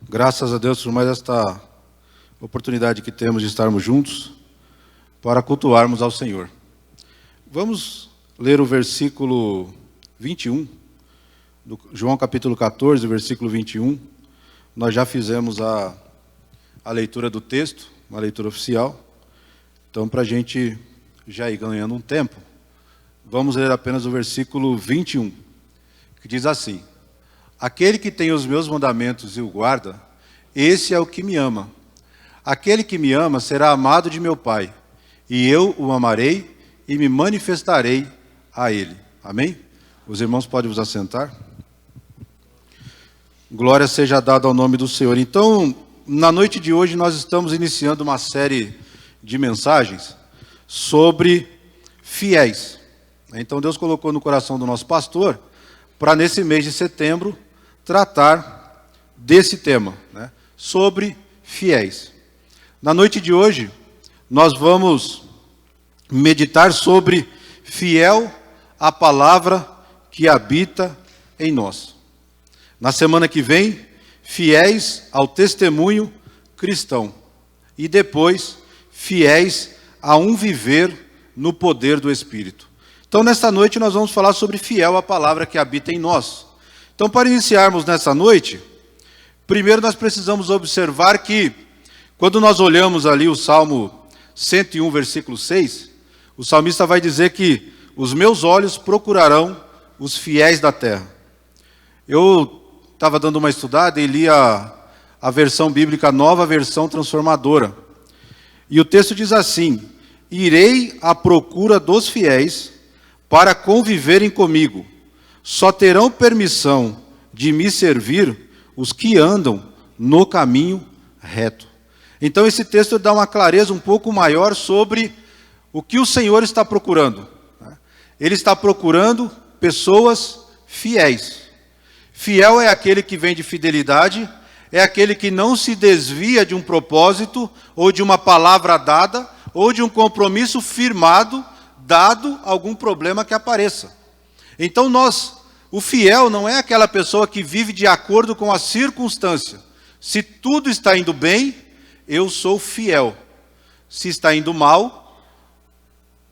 Graças a Deus por mais esta oportunidade que temos de estarmos juntos para cultuarmos ao Senhor. Vamos ler o versículo 21, do João capítulo 14, versículo 21. Nós já fizemos a leitura do texto, uma leitura oficial. Então, para a gente já ir ganhando um tempo, vamos ler apenas o versículo 21, que diz assim: Aquele que tem os meus mandamentos e o guarda, esse é o que me ama. Aquele que me ama será amado de meu Pai, e eu o amarei e me manifestarei a ele. Amém? Os irmãos podem vos assentar. Glória seja dada ao nome do Senhor. Então, na noite de hoje, nós estamos iniciando uma série de mensagens sobre fiéis. Então, Deus colocou no coração do nosso pastor para, nesse mês de setembro, tratar desse tema, né, sobre fiéis. Na noite de hoje, nós vamos meditar sobre fiel à palavra que habita em nós. Na semana que vem, fiéis ao testemunho cristão. E depois, fiéis a um viver no poder do Espírito. Então, nesta noite, nós vamos falar sobre fiel à palavra que habita em nós. Então, para iniciarmos nessa noite, primeiro nós precisamos observar que, quando nós olhamos ali o Salmo 101, versículo 6, o salmista vai dizer que os meus olhos procurarão os fiéis da terra. Eu estava dando uma estudada e li a versão bíblica, Nova Versão Transformadora. E o texto diz assim: irei à procura dos fiéis para conviverem comigo. Só terão permissão de me servir os que andam no caminho reto. Então esse texto dá uma clareza um pouco maior sobre o que o Senhor está procurando. Ele está procurando pessoas fiéis. Fiel é aquele que vem de fidelidade, é aquele que não se desvia de um propósito, ou de uma palavra dada, ou de um compromisso firmado, dado algum problema que apareça. Então o fiel não é aquela pessoa que vive de acordo com a circunstância. Se tudo está indo bem, eu sou fiel. Se está indo mal,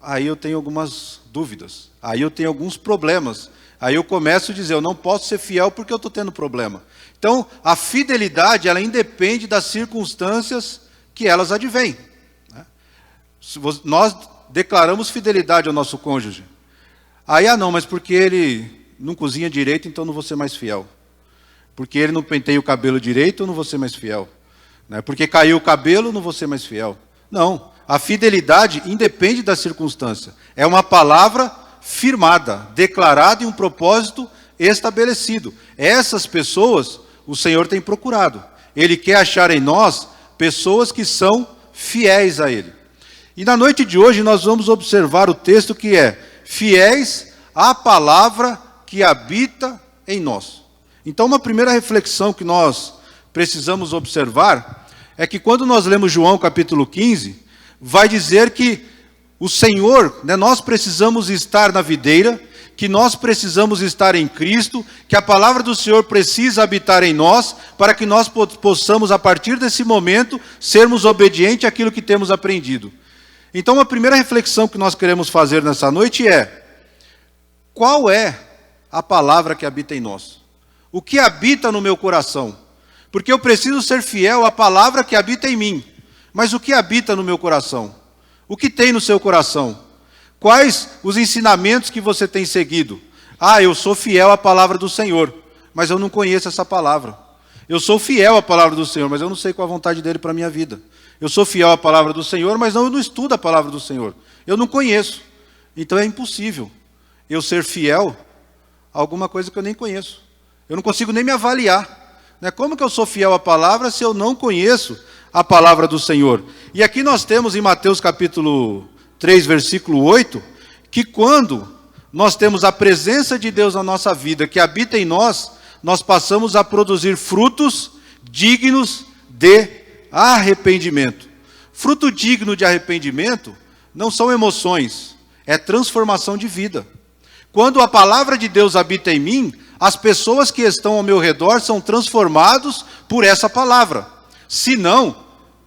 aí eu tenho algumas dúvidas, aí eu tenho alguns problemas. Aí eu começo a dizer, eu não posso ser fiel porque eu estou tendo problema. Então, a fidelidade, ela independe das circunstâncias que elas advêm. Nós declaramos fidelidade ao nosso cônjuge. Aí, não, mas porque ele não cozinha direito, então não vou ser mais fiel. Porque ele não penteia o cabelo direito, eu não vou ser mais fiel. Porque caiu o cabelo, não vou ser mais fiel. Não, a fidelidade independe da circunstância. É uma palavra firmada, declarada em um propósito estabelecido. Essas pessoas o Senhor tem procurado. Ele quer achar em nós pessoas que são fiéis a Ele. E na noite de hoje nós vamos observar o texto que é fiéis à palavra que habita em nós. Então, uma primeira reflexão que nós precisamos observar é que quando nós lemos João capítulo 15, vai dizer que o Senhor, nós precisamos estar na videira, que nós precisamos estar em Cristo, que a palavra do Senhor precisa habitar em nós, para que nós possamos, a partir desse momento, sermos obedientes àquilo que temos aprendido. Então, a primeira reflexão que nós queremos fazer nessa noite é: qual é a palavra que habita em nós? O que habita no meu coração? Porque eu preciso ser fiel à palavra que habita em mim. Mas o que habita no meu coração? O que tem no seu coração? Quais os ensinamentos que você tem seguido? Eu sou fiel à palavra do Senhor, mas eu não conheço essa palavra. Eu sou fiel à palavra do Senhor, mas eu não sei qual a vontade dele para a minha vida. Eu sou fiel à palavra do Senhor, mas eu não estudo a palavra do Senhor. Eu não conheço. Então é impossível eu ser fiel a alguma coisa que eu nem conheço. Eu não consigo nem me avaliar. Como que eu sou fiel à palavra se eu não conheço a palavra do Senhor? E aqui nós temos em Mateus capítulo 3, versículo 8, que quando nós temos a presença de Deus na nossa vida, que habita em nós, nós passamos a produzir frutos dignos de arrependimento. Fruto digno de arrependimento não são emoções, é transformação de vida. Quando a palavra de Deus habita em mim, as pessoas que estão ao meu redor são transformados por essa palavra. Se não,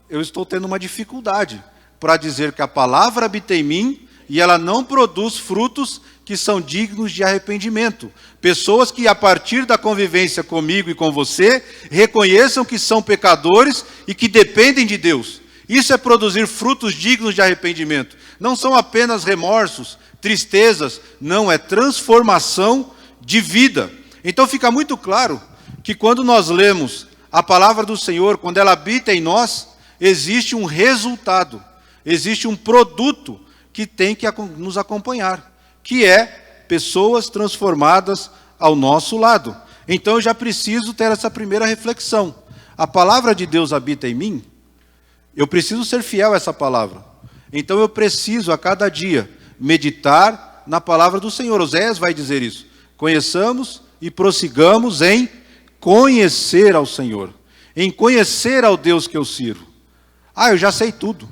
eu estou tendo uma dificuldade para dizer que a palavra habita em mim e ela não produz frutos que são dignos de arrependimento. Pessoas que, a partir da convivência comigo e com você, reconheçam que são pecadores e que dependem de Deus. Isso é produzir frutos dignos de arrependimento. Não são apenas remorsos, tristezas, não, é transformação de vida. Então fica muito claro que quando nós lemos a palavra do Senhor, quando ela habita em nós, existe um resultado, existe um produto que tem que nos acompanhar, que é pessoas transformadas ao nosso lado. Então eu já preciso ter essa primeira reflexão. A palavra de Deus habita em mim, eu preciso ser fiel a essa palavra. Então eu preciso a cada dia meditar na palavra do Senhor. Oséias vai dizer isso. Conheçamos e prossigamos em conhecer ao Senhor, em conhecer ao Deus que eu sirvo. Eu já sei tudo,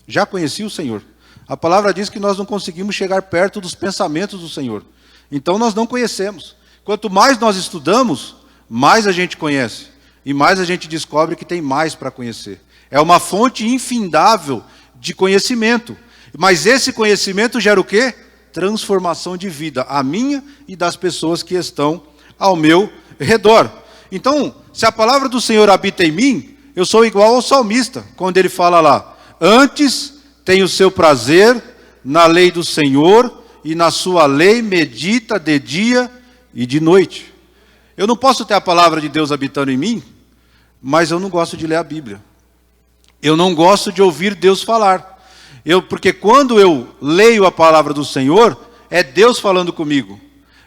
já conheci o Senhor. A palavra diz que nós não conseguimos chegar perto dos pensamentos do Senhor. Então nós não conhecemos. Quanto mais nós estudamos, mais a gente conhece. E mais a gente descobre que tem mais para conhecer. É uma fonte infindável de conhecimento. Mas esse conhecimento gera o quê? Transformação de vida, a minha e das pessoas que estão ao meu redor. Então, se a palavra do Senhor habita em mim, eu sou igual ao salmista, quando ele fala lá: antes tenho o seu prazer na lei do Senhor, e na sua lei medita de dia e de noite. Eu não posso ter a palavra de Deus habitando em mim, mas eu não gosto de ler a Bíblia. Eu não gosto de ouvir Deus falar. Porque quando eu leio a palavra do Senhor, é Deus falando comigo.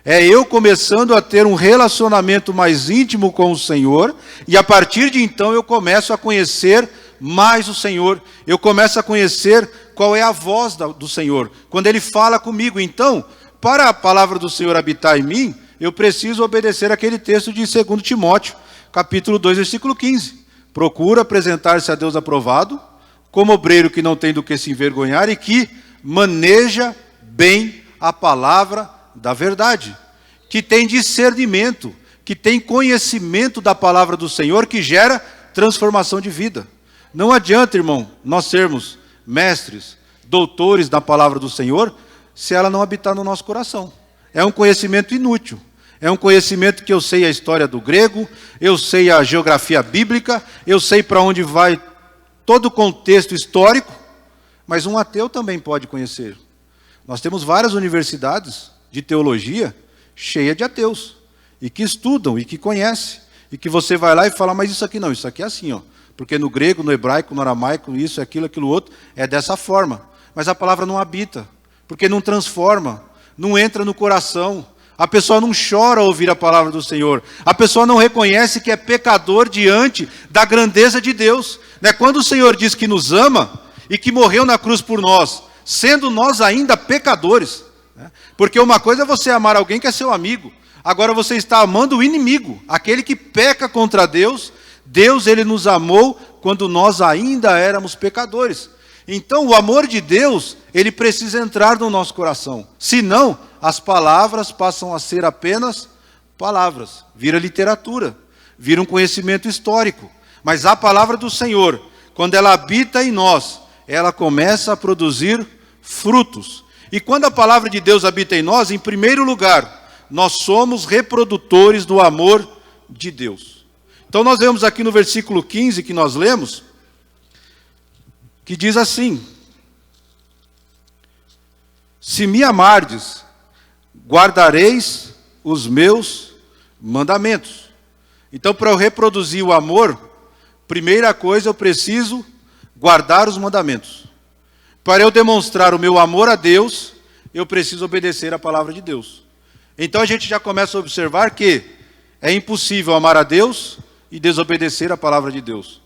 É eu começando a ter um relacionamento mais íntimo com o Senhor, e a partir de então eu começo a conhecer mais o Senhor. Eu começo a conhecer qual é a voz do Senhor, quando Ele fala comigo. Então, para a palavra do Senhor habitar em mim, eu preciso obedecer aquele texto de 2 Timóteo, capítulo 2, versículo 15. Procura apresentar-se a Deus aprovado, como obreiro que não tem do que se envergonhar e que maneja bem a palavra da verdade, que tem discernimento, que tem conhecimento da palavra do Senhor, que gera transformação de vida. Não adianta, irmão, nós sermos mestres, doutores da palavra do Senhor, se ela não habitar no nosso coração. É um conhecimento inútil. É um conhecimento que eu sei a história do grego, eu sei a geografia bíblica, eu sei para onde vai todo o contexto histórico, mas um ateu também pode conhecer. Nós temos várias universidades de teologia cheias de ateus, e que estudam, e que conhecem, e que você vai lá e fala: mas isso aqui não, isso aqui é assim, ó, porque no grego, no hebraico, no aramaico, isso, aquilo outro, é dessa forma. Mas a palavra não habita, porque não transforma, não entra no coração. A pessoa não chora ao ouvir a palavra do Senhor. A pessoa não reconhece que é pecador diante da grandeza de Deus. Quando o Senhor diz que nos ama e que morreu na cruz por nós, sendo nós ainda pecadores. Porque uma coisa é você amar alguém que é seu amigo. Agora você está amando o inimigo, aquele que peca contra Deus. Deus, Ele nos amou quando nós ainda éramos pecadores. Então o amor de Deus, ele precisa entrar no nosso coração. Senão, as palavras passam a ser apenas palavras. Vira literatura, vira um conhecimento histórico. Mas a palavra do Senhor, quando ela habita em nós, ela começa a produzir frutos. E quando a palavra de Deus habita em nós, em primeiro lugar, nós somos reprodutores do amor de Deus. Então nós vemos aqui no versículo 15 que nós lemos, que diz assim: se me amardes, guardareis os meus mandamentos. Então, para eu reproduzir o amor, primeira coisa, eu preciso guardar os mandamentos. Para eu demonstrar o meu amor a Deus, eu preciso obedecer a palavra de Deus. Então a gente já começa a observar que é impossível amar a Deus e desobedecer a palavra de Deus.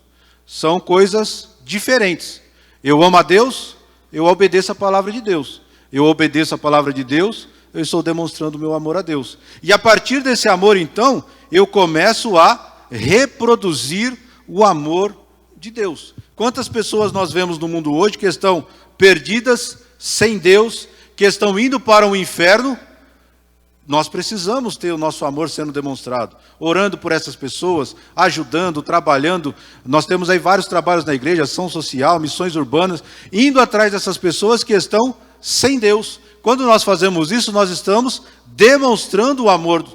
São coisas diferentes. Eu amo a Deus, eu obedeço a palavra de Deus. Eu obedeço a palavra de Deus, eu estou demonstrando o meu amor a Deus. E a partir desse amor, então, eu começo a reproduzir o amor de Deus. Quantas pessoas nós vemos no mundo hoje que estão perdidas, sem Deus, que estão indo para o inferno, nós precisamos ter o nosso amor sendo demonstrado, orando por essas pessoas, ajudando, trabalhando. Nós temos aí vários trabalhos na igreja, ação social, missões urbanas, indo atrás dessas pessoas que estão sem Deus. Quando nós fazemos isso, nós estamos demonstrando o amor,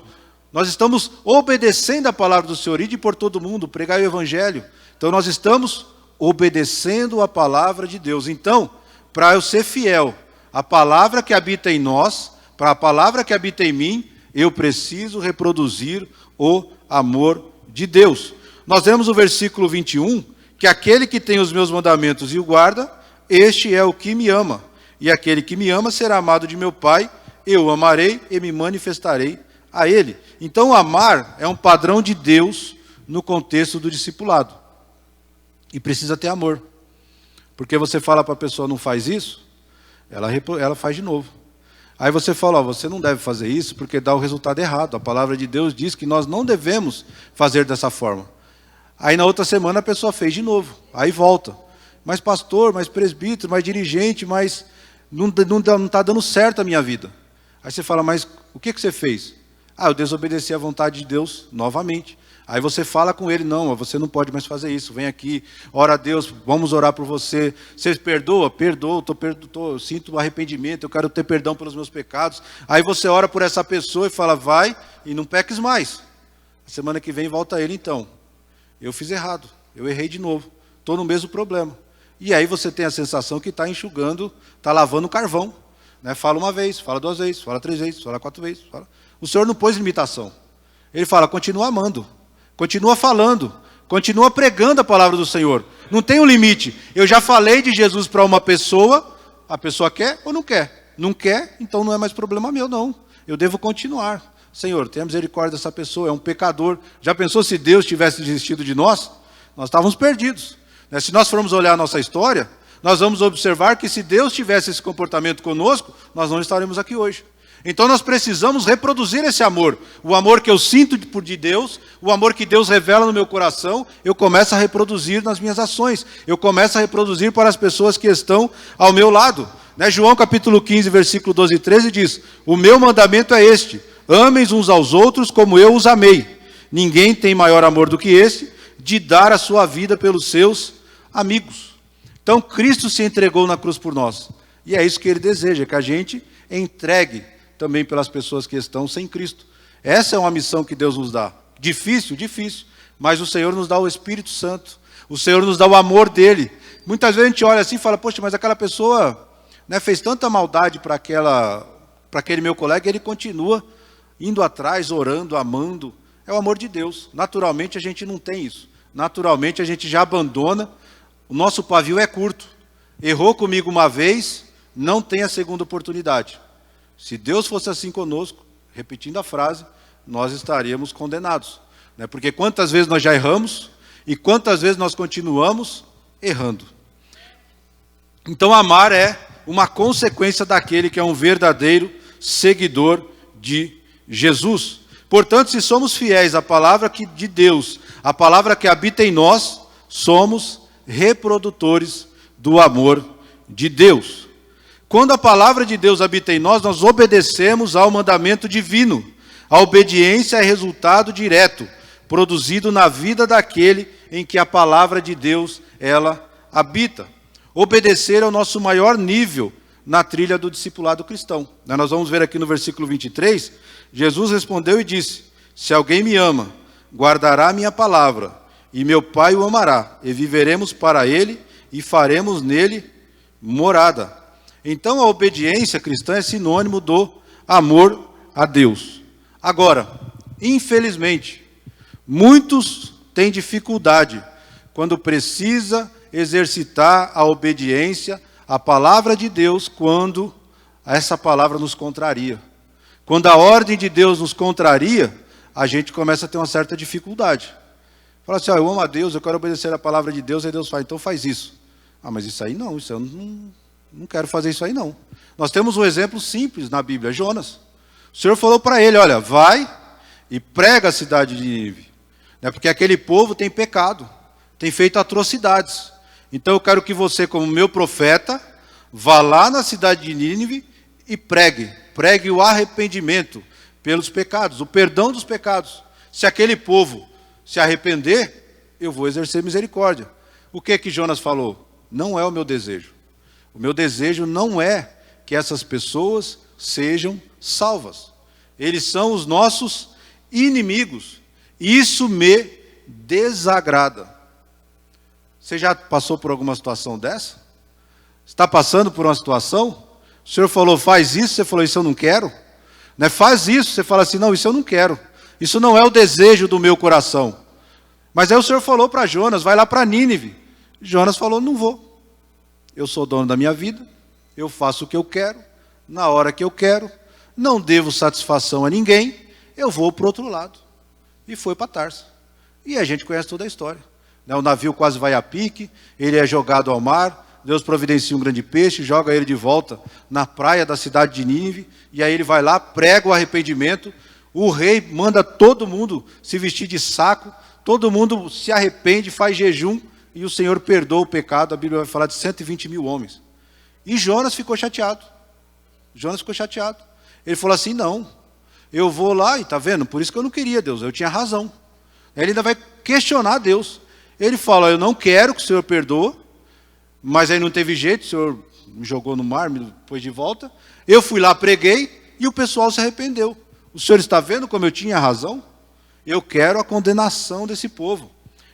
nós estamos obedecendo a palavra do Senhor, ide por todo mundo, pregai o evangelho. Então nós estamos obedecendo a palavra de Deus. Então, para eu ser fiel à palavra que habita em nós, para a palavra que habita em mim, eu preciso reproduzir o amor de Deus. Nós vemos o versículo 21, que aquele que tem os meus mandamentos e o guarda, este é o que me ama. E aquele que me ama será amado de meu Pai, eu o amarei e me manifestarei a ele. Então, amar é um padrão de Deus no contexto do discipulado. E precisa ter amor. Porque você fala para a pessoa, não faz isso, ela faz de novo. Aí você fala, você não deve fazer isso porque dá o resultado errado. A palavra de Deus diz que nós não devemos fazer dessa forma. Aí na outra semana a pessoa fez de novo. Aí volta. Mas pastor, mais presbítero, mais dirigente, mas não está dando certo a minha vida. Aí você fala, mas o que você fez? Eu desobedeci à vontade de Deus novamente. Aí você fala com ele, não, você não pode mais fazer isso, vem aqui, ora a Deus, vamos orar por você. Você perdoa? Perdoo, sinto arrependimento, eu quero ter perdão pelos meus pecados. Aí você ora por essa pessoa e fala, vai e não peques mais. A semana que vem volta ele, então, eu fiz errado, eu errei de novo, estou no mesmo problema. E aí você tem a sensação que está enxugando, está lavando carvão. Né? Fala uma vez, fala 2 vezes, fala 3 vezes, fala 4 vezes. O Senhor não pôs limitação. Ele fala, continua amando. Continua falando, continua pregando a palavra do Senhor. Não tem um limite. Eu já falei de Jesus para uma pessoa, a pessoa quer ou não quer? Não quer, então não é mais problema meu, não. Eu devo continuar. Senhor, tenha misericórdia dessa pessoa, é um pecador. Já pensou se Deus tivesse desistido de nós? Nós estávamos perdidos. Se nós formos olhar a nossa história, nós vamos observar que se Deus tivesse esse comportamento conosco, nós não estaremos aqui hoje. Então nós precisamos reproduzir esse amor. O amor que eu sinto de Deus, o amor que Deus revela no meu coração, eu começo a reproduzir nas minhas ações. Eu começo a reproduzir para as pessoas que estão ao meu lado. João capítulo 15, versículo 12 e 13 diz, o meu mandamento é este, amem uns aos outros como eu os amei. Ninguém tem maior amor do que esse, de dar a sua vida pelos seus amigos. Então Cristo se entregou na cruz por nós. E é isso que Ele deseja, que a gente entregue também pelas pessoas que estão sem Cristo. Essa é uma missão que Deus nos dá. Difícil, difícil. Mas o Senhor nos dá o Espírito Santo. O Senhor nos dá o amor dEle. Muitas vezes a gente olha assim e fala, poxa, mas aquela pessoa fez tanta maldade para aquele meu colega, e ele continua indo atrás, orando, amando. É o amor de Deus. Naturalmente a gente não tem isso. Naturalmente a gente já abandona. O nosso pavio é curto. Errou comigo uma vez, não tem a segunda oportunidade. Se Deus fosse assim conosco, repetindo a frase, nós estaríamos condenados. Porque quantas vezes nós já erramos e quantas vezes nós continuamos errando. Então amar é uma consequência daquele que é um verdadeiro seguidor de Jesus. Portanto, se somos fiéis à palavra de Deus, a palavra que habita em nós, somos reprodutores do amor de Deus. Quando a palavra de Deus habita em nós, nós obedecemos ao mandamento divino. A obediência é resultado direto, produzido na vida daquele em que a palavra de Deus, ela habita. Obedecer é o nosso maior nível na trilha do discipulado cristão. Nós vamos ver aqui no versículo 23, Jesus respondeu e disse, se alguém me ama, guardará a minha palavra, e meu Pai o amará, e viveremos para ele, e faremos nele morada. Então a obediência cristã é sinônimo do amor a Deus. Agora, infelizmente, muitos têm dificuldade quando precisa exercitar a obediência à palavra de Deus, quando essa palavra nos contraria. Quando a ordem de Deus nos contraria, a gente começa a ter uma certa dificuldade. Fala assim, eu amo a Deus, eu quero obedecer a palavra de Deus, aí Deus fala, então faz isso. Mas isso aí não, isso eu não quero fazer isso aí não. Nós temos um exemplo simples na Bíblia, Jonas. O Senhor falou para ele, olha, vai e prega a cidade de Nínive. Porque aquele povo tem pecado, tem feito atrocidades. Então eu quero que você, como meu profeta, vá lá na cidade de Nínive e pregue o arrependimento, pelos pecados, o perdão dos pecados. Se aquele povo se arrepender, eu vou exercer misericórdia. O que Jonas falou? Não é o meu desejo. O meu desejo não é que essas pessoas sejam salvas. Eles são os nossos inimigos. Isso me desagrada. Você já passou por alguma situação dessa? Está passando por uma situação? O Senhor falou, faz isso, você falou, isso eu não quero. Né? Faz isso, você fala assim, não, isso eu não quero. Isso não é o desejo do meu coração. Mas aí o Senhor falou para Jonas, vai lá para Nínive. Jonas falou, não vou. Eu sou dono da minha vida, eu faço o que eu quero, na hora que eu quero, não devo satisfação a ninguém, eu vou para o outro lado. E foi para Tarso. E a gente conhece toda a história. O navio quase vai a pique, ele é jogado ao mar, Deus providencia um grande peixe, joga ele de volta na praia da cidade de Nínive, e aí ele vai lá, prega o arrependimento, o rei manda todo mundo se vestir de saco, todo mundo se arrepende, faz jejum, e o Senhor perdoa o pecado. A Bíblia vai falar de 120 mil homens. E Jonas ficou chateado. Ele falou assim, não, eu vou lá, e está vendo? Por isso que eu não queria Deus, eu tinha razão. Ele ainda vai questionar Deus. Ele fala, eu não quero que o Senhor perdoe, mas aí não teve jeito, o Senhor me jogou no mar, me pôs de volta. Eu fui lá, preguei, e o pessoal se arrependeu. O Senhor está vendo como eu tinha razão? Eu quero a condenação desse povo.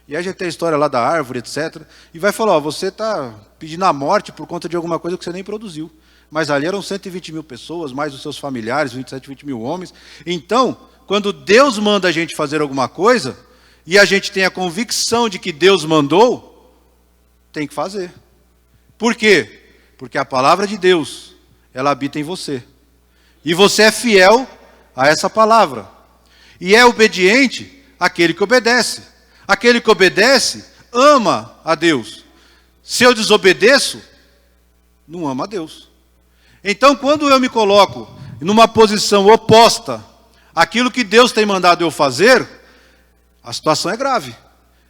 E aí a gente tem a história lá da árvore, etc. E vai falar, você está pedindo a morte por conta de alguma coisa que você nem produziu. Mas ali eram 120 mil pessoas, mais os seus familiares, 27, 20 mil homens. Então, quando Deus manda a gente fazer alguma coisa, e a gente tem a convicção de que Deus mandou, tem que fazer. Por quê? Porque a palavra de Deus, ela habita em você. E você é fiel a essa palavra. E é obediente àquele que obedece. Aquele que obedece, ama a Deus. Se eu desobedeço, não ama a Deus. Então, quando eu me coloco numa posição oposta àquilo que Deus tem mandado eu fazer, a situação é grave.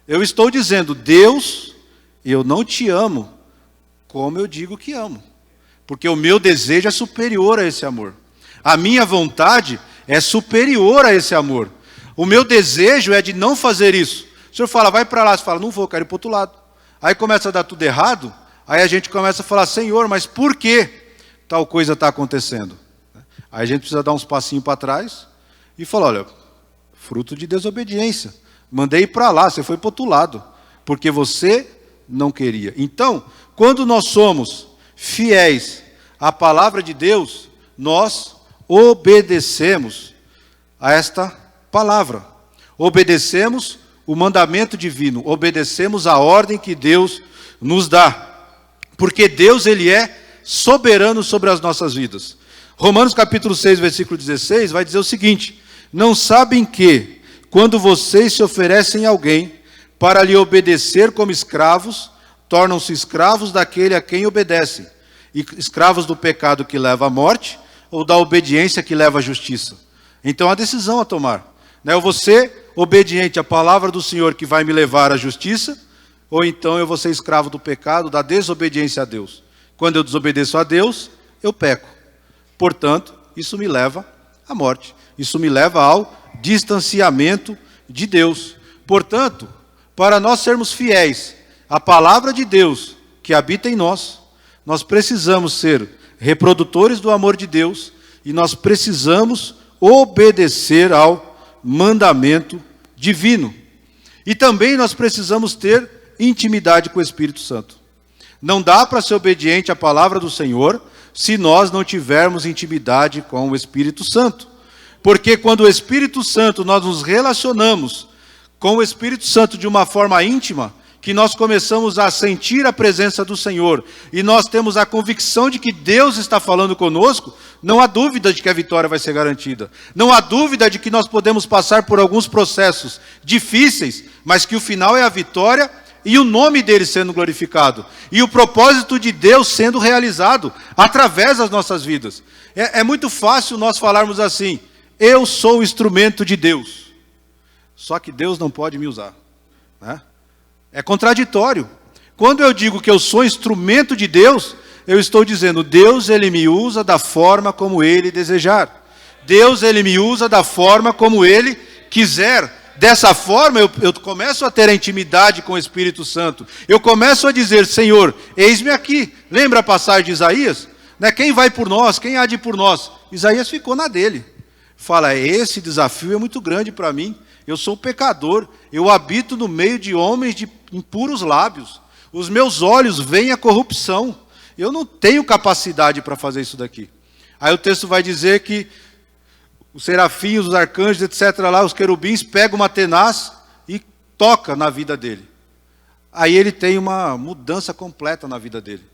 Eu estou dizendo, Deus, eu não te amo como eu digo que amo. Porque o meu desejo é superior a esse amor. A minha vontade é superior a esse amor. O meu desejo é de não fazer isso. O Senhor fala, vai para lá. Você fala, não vou, quero ir para o outro lado. Aí começa a dar tudo errado. Aí a gente começa a falar, Senhor, mas por que tal coisa está acontecendo? Aí a gente precisa dar uns passinhos para trás e falar, olha, fruto de desobediência. Mandei ir para lá, você foi para o outro lado. Porque você não queria. Então, quando nós somos fiéis à palavra de Deus, nós obedecemos a esta palavra. Obedecemos o mandamento divino, obedecemos a ordem que Deus nos dá. Porque Deus, Ele é soberano sobre as nossas vidas. Romanos capítulo 6, versículo 16, vai dizer o seguinte, não sabem que, quando vocês se oferecem a alguém para lhe obedecer como escravos, tornam-se escravos daquele a quem obedecem, e escravos do pecado que leva à morte, ou da obediência que leva à justiça. Então há decisão a tomar. Eu vou ser obediente à palavra do Senhor que vai me levar à justiça, ou então eu vou ser escravo do pecado, da desobediência a Deus. Quando eu desobedeço a Deus, eu peco. Portanto, isso me leva à morte. Isso me leva ao distanciamento de Deus. Portanto, para nós sermos fiéis à palavra de Deus que habita em nós, nós precisamos ser reprodutores do amor de Deus e nós precisamos obedecer ao mandamento divino. E também nós precisamos ter intimidade com o Espírito Santo. Não dá para ser obediente à palavra do Senhor se nós não tivermos intimidade com o Espírito Santo. Porque quando o Espírito Santo, nós nos relacionamos com o Espírito Santo de uma forma íntima, que nós começamos a sentir a presença do Senhor, e nós temos a convicção de que Deus está falando conosco, não há dúvida de que a vitória vai ser garantida. Não há dúvida de que nós podemos passar por alguns processos difíceis, mas que o final é a vitória e o nome dele sendo glorificado. E o propósito de Deus sendo realizado através das nossas vidas. É muito fácil nós falarmos assim, eu sou o instrumento de Deus. Só que Deus não pode me usar. Né? É contraditório. Quando eu digo que eu sou instrumento de Deus, eu estou dizendo, Deus, Ele me usa da forma como Ele desejar. Deus, Ele me usa da forma como Ele quiser. Dessa forma, eu começo a ter a intimidade com o Espírito Santo. Eu começo a dizer, Senhor, eis-me aqui. Lembra a passagem de Isaías? Né? Quem vai por nós? Quem há de ir por nós? Isaías ficou na dele. Fala, esse desafio é muito grande para mim. Eu sou um pecador. Eu habito no meio de homens de impuros lábios. Os meus olhos veem a corrupção. Eu não tenho capacidade para fazer isso daqui. Aí o texto vai dizer que os serafins, os arcanjos, etc., lá, os querubins, pegam uma tenaz e toca na vida dele. Aí ele tem uma mudança completa na vida dele.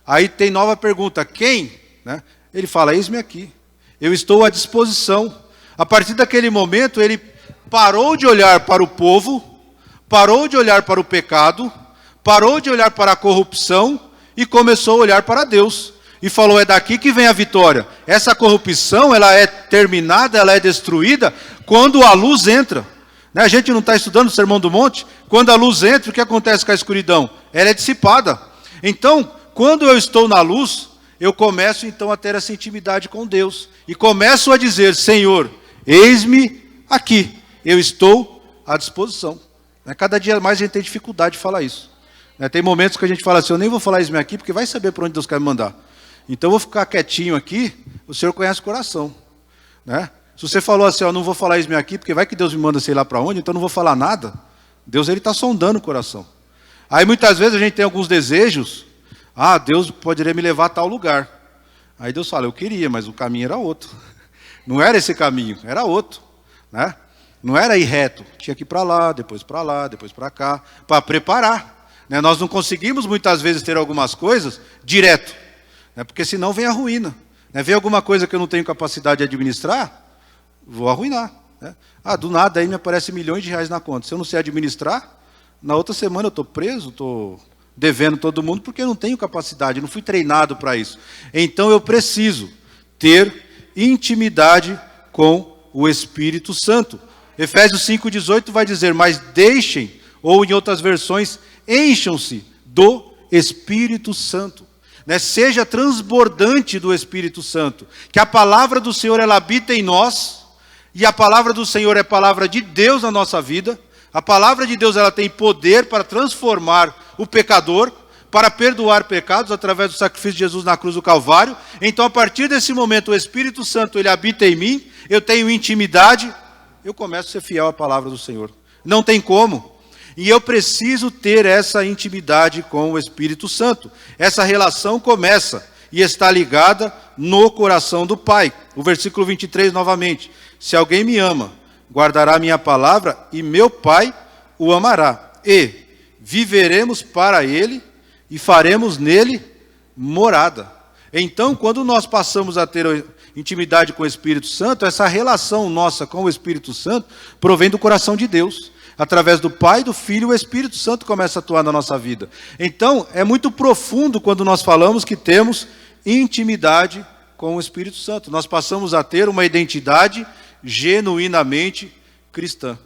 Aí tem nova pergunta, quem? Né? Ele fala, eis-me aqui, eu estou à disposição. A partir daquele momento, ele parou de olhar para o povo, parou de olhar para o pecado, parou de olhar para a corrupção e começou a olhar para Deus. E falou, é daqui que vem a vitória. Essa corrupção, ela é terminada, ela é destruída quando a luz entra. Né? A gente não está estudando o Sermão do Monte? Quando a luz entra, o que acontece com a escuridão? Ela é dissipada. Então, quando eu estou na luz, eu começo então a ter essa intimidade com Deus. E começo a dizer, Senhor, eis-me aqui. Eu estou à disposição. Cada dia mais a gente tem dificuldade de falar isso. Tem momentos que a gente fala assim, eu nem vou falar eis-me aqui, porque vai saber para onde Deus quer me mandar. Então eu vou ficar quietinho aqui, o Senhor conhece o coração. Né? Se você falou assim, não vou falar isso aqui, porque vai que Deus me manda sei lá para onde, então eu não vou falar nada. Deus está sondando o coração. Aí muitas vezes a gente tem alguns desejos, Deus poderia me levar a tal lugar. Aí Deus fala, eu queria, mas o caminho era outro. Não era esse caminho, era outro. Né? Não era ir reto, tinha que ir para lá, depois para cá, para preparar. Né? Nós não conseguimos muitas vezes ter algumas coisas direto. Porque senão vem a ruína. Vem alguma coisa que eu não tenho capacidade de administrar, vou arruinar. Do nada aí me aparecem milhões de reais na conta. Se eu não sei administrar, na outra semana eu estou preso, estou devendo todo mundo, porque eu não tenho capacidade, não fui treinado para isso. Então eu preciso ter intimidade com o Espírito Santo. Efésios 5,18 vai dizer, mas deixem, ou em outras versões, encham-se do Espírito Santo. Seja transbordante do Espírito Santo, que a palavra do Senhor ela habita em nós, e a palavra do Senhor é palavra de Deus na nossa vida. A palavra de Deus ela tem poder para transformar o pecador, para perdoar pecados através do sacrifício de Jesus na cruz do Calvário. Então a partir desse momento o Espírito Santo ele habita em mim, eu tenho intimidade, eu começo a ser fiel à palavra do Senhor. Não tem como. E eu preciso ter essa intimidade com o Espírito Santo. Essa relação começa e está ligada no coração do Pai. O versículo 23 novamente. Se alguém me ama, guardará minha palavra e meu Pai o amará. E viveremos para ele e faremos nele morada. Então, quando nós passamos a ter intimidade com o Espírito Santo, essa relação nossa com o Espírito Santo provém do coração de Deus. Através do Pai, do Filho, o Espírito Santo começa a atuar na nossa vida. Então, é muito profundo quando nós falamos que temos intimidade com o Espírito Santo. Nós passamos a ter uma identidade genuinamente cristã.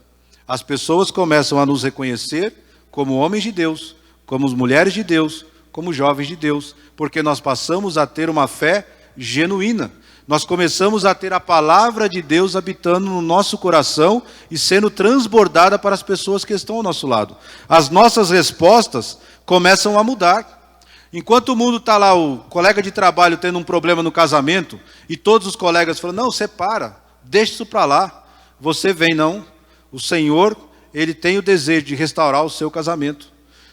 As pessoas começam a nos reconhecer como homens de Deus, como mulheres de Deus, como jovens de Deus, porque nós passamos a ter uma fé genuína. Nós começamos a ter a palavra de Deus habitando no nosso coração e sendo transbordada para as pessoas que estão ao nosso lado. As nossas respostas começam a mudar. Enquanto o mundo está lá, o colega de trabalho tendo um problema no casamento, e todos os colegas falam, não, separa, deixa isso para lá. Você vem, não. O Senhor, Ele tem o desejo de restaurar o seu casamento.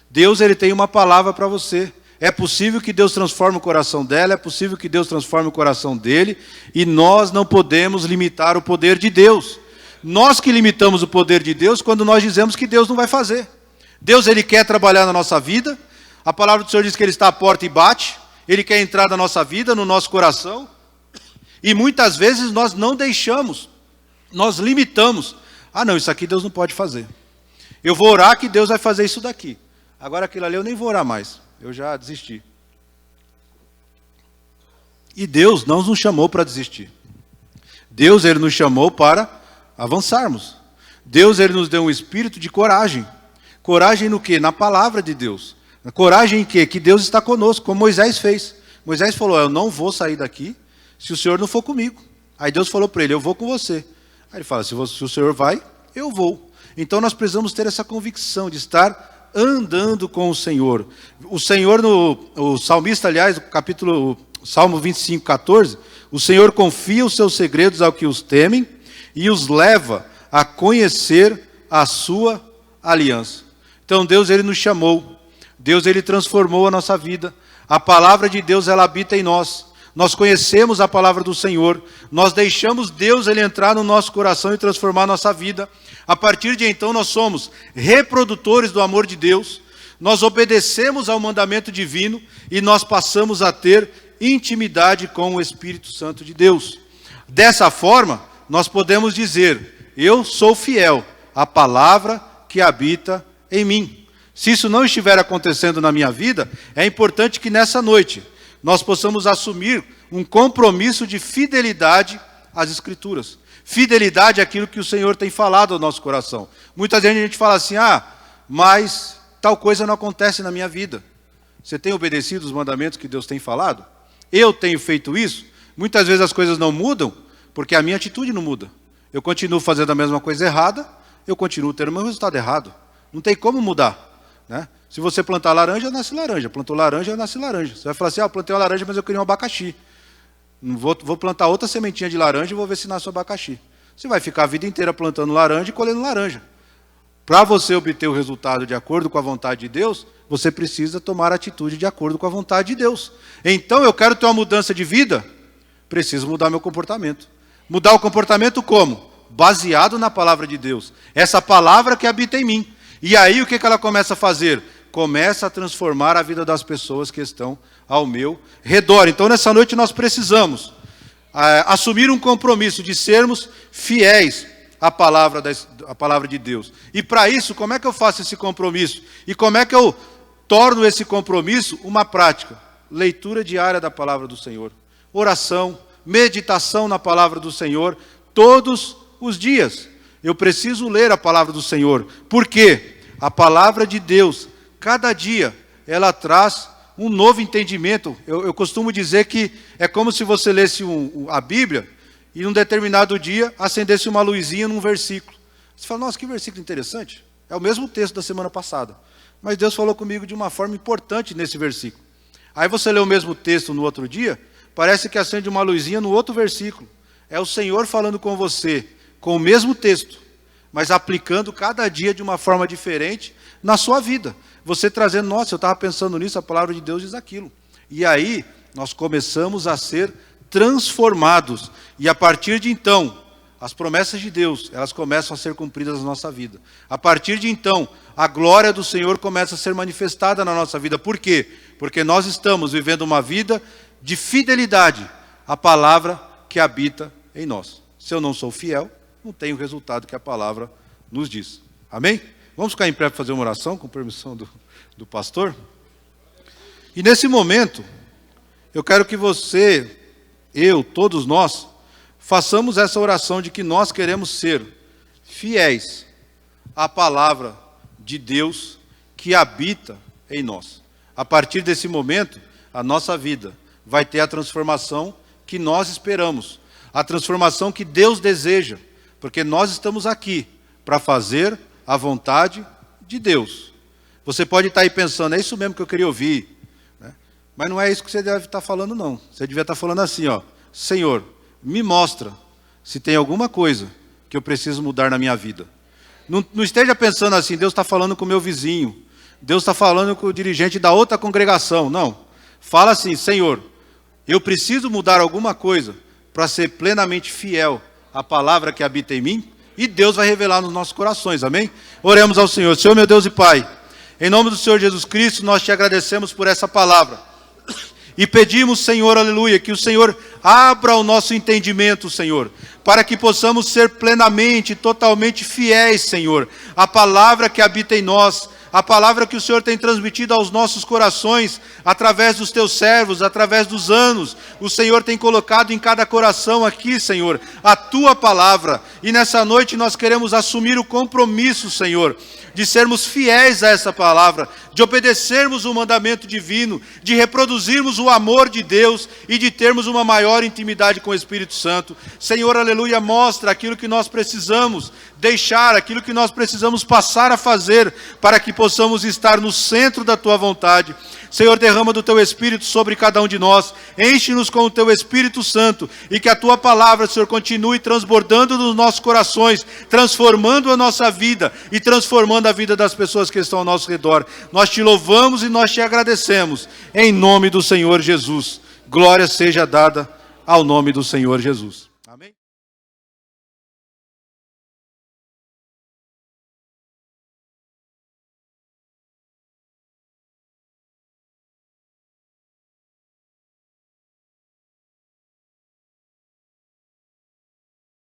Deus, Ele tem uma palavra para você. É possível que Deus transforme o coração dela, é possível que Deus transforme o coração dele, e nós não podemos limitar o poder de Deus. Nós que limitamos o poder de Deus quando nós dizemos que Deus não vai fazer. Deus, Ele quer trabalhar na nossa vida, a palavra do Senhor diz que Ele está à porta e bate, Ele quer entrar na nossa vida, no nosso coração, e muitas vezes nós não deixamos, nós limitamos. Não, isso aqui Deus não pode fazer. Eu vou orar que Deus vai fazer isso daqui. Agora aquilo ali eu nem vou orar mais. Eu já desisti. E Deus não nos chamou para desistir. Deus, Ele nos chamou para avançarmos. Deus, Ele nos deu um espírito de coragem. Coragem no quê? Na palavra de Deus. Coragem em quê? Que Deus está conosco, como Moisés fez. Moisés falou, eu não vou sair daqui se o Senhor não for comigo. Aí Deus falou para ele, eu vou com você. Aí ele fala, se o Senhor vai, eu vou. Então nós precisamos ter essa convicção de estar andando com o Senhor. O Senhor, o salmista, aliás, Salmo 25, 14, o Senhor confia os seus segredos ao que os temem e os leva a conhecer a sua aliança. Então Deus, Ele nos chamou. Deus, Ele transformou a nossa vida. A palavra de Deus, ela habita em nós. Nós conhecemos a palavra do Senhor. Nós deixamos Deus, Ele entrar no nosso coração e transformar a nossa vida. A partir de então, nós somos reprodutores do amor de Deus. Nós obedecemos ao mandamento divino e nós passamos a ter intimidade com o Espírito Santo de Deus. Dessa forma, nós podemos dizer, eu sou fiel à palavra que habita em mim. Se isso não estiver acontecendo na minha vida, é importante que nessa noite nós possamos assumir um compromisso de fidelidade às Escrituras. Fidelidade àquilo que o Senhor tem falado ao nosso coração. Muitas vezes a gente fala assim, mas tal coisa não acontece na minha vida. Você tem obedecido os mandamentos que Deus tem falado? Eu tenho feito isso? Muitas vezes as coisas não mudam, porque a minha atitude não muda. Eu continuo fazendo a mesma coisa errada, eu continuo tendo o meu resultado errado. Não tem como mudar. Né? Se você plantar laranja, nasce laranja. Plantou laranja, nasce laranja. Você vai falar assim, eu plantei uma laranja, mas eu queria um abacaxi. Vou plantar outra sementinha de laranja e vou ver se nasce um abacaxi. Você vai ficar a vida inteira plantando laranja e colhendo laranja. Para você obter o resultado de acordo com a vontade de Deus, você precisa tomar atitude de acordo com a vontade de Deus. Então, eu quero ter uma mudança de vida, preciso mudar meu comportamento. Mudar o comportamento como? Baseado na palavra de Deus. Essa palavra que habita em mim. E aí, o que ela começa a fazer? Começa a transformar a vida das pessoas que estão ao meu redor. Então, nessa noite, nós precisamos assumir um compromisso de sermos fiéis à palavra de Deus. E para isso, como é que eu faço esse compromisso? E como é que eu torno esse compromisso uma prática? Leitura diária da palavra do Senhor. Oração, meditação na palavra do Senhor, todos os dias. Eu preciso ler a palavra do Senhor. Por quê? A palavra de Deus, cada dia, ela traz um novo entendimento. Eu costumo dizer que é como se você lesse a Bíblia e num determinado dia acendesse uma luzinha num versículo. Você fala, nossa, que versículo interessante. É o mesmo texto da semana passada. Mas Deus falou comigo de uma forma importante nesse versículo. Aí você lê o mesmo texto no outro dia, parece que acende uma luzinha no outro versículo. É o Senhor falando com você, com o mesmo texto, mas aplicando cada dia de uma forma diferente na sua vida. Você trazendo, nossa, eu estava pensando nisso, a palavra de Deus diz aquilo. E aí, nós começamos a ser transformados. E a partir de então, as promessas de Deus, elas começam a ser cumpridas na nossa vida. A partir de então, a glória do Senhor começa a ser manifestada na nossa vida. Por quê? Porque nós estamos vivendo uma vida de fidelidade à palavra que habita em nós. Se eu não sou fiel, não tenho o resultado que a palavra nos diz. Amém? Vamos ficar em pé para fazer uma oração, com permissão do pastor? E nesse momento, eu quero que você, eu, todos nós, façamos essa oração de que nós queremos ser fiéis à palavra de Deus que habita em nós. A partir desse momento, a nossa vida vai ter a transformação que nós esperamos, a transformação que Deus deseja, porque nós estamos aqui para fazer a vontade de Deus. Você pode estar aí pensando, é isso mesmo que eu queria ouvir, né? Mas não é isso que você deve estar falando, não. Você devia estar falando assim, Senhor, me mostra se tem alguma coisa que eu preciso mudar na minha vida. Não esteja pensando assim, Deus está falando com o meu vizinho, Deus está falando com o dirigente da outra congregação. Não. Fala assim, Senhor, eu preciso mudar alguma coisa para ser plenamente fiel à palavra que habita em mim, e Deus vai revelar nos nossos corações, amém? Oremos ao Senhor. Senhor, meu Deus e Pai, em nome do Senhor Jesus Cristo, nós te agradecemos por essa palavra. E pedimos, Senhor, aleluia, que o Senhor abra o nosso entendimento, Senhor, para que possamos ser plenamente, totalmente fiéis, Senhor, à palavra que habita em nós, a palavra que o Senhor tem transmitido aos nossos corações, através dos teus servos, através dos anos. O Senhor tem colocado em cada coração aqui, Senhor, a tua palavra. E nessa noite nós queremos assumir o compromisso, Senhor, de sermos fiéis a essa palavra, de obedecermos o mandamento divino, de reproduzirmos o amor de Deus e de termos uma maior intimidade com o Espírito Santo. Senhor, aleluia, mostra aquilo que nós precisamos deixar, aquilo que nós precisamos passar a fazer para que possamos estar no centro da tua vontade. Senhor, derrama do teu Espírito sobre cada um de nós, enche-nos com o teu Espírito Santo e que a tua palavra, Senhor, continue transbordando nos nossos corações, transformando a nossa vida e transformando a vida das pessoas que estão ao nosso redor. Nós te louvamos e nós te agradecemos, em nome do Senhor Jesus. Glória seja dada ao nome do Senhor Jesus.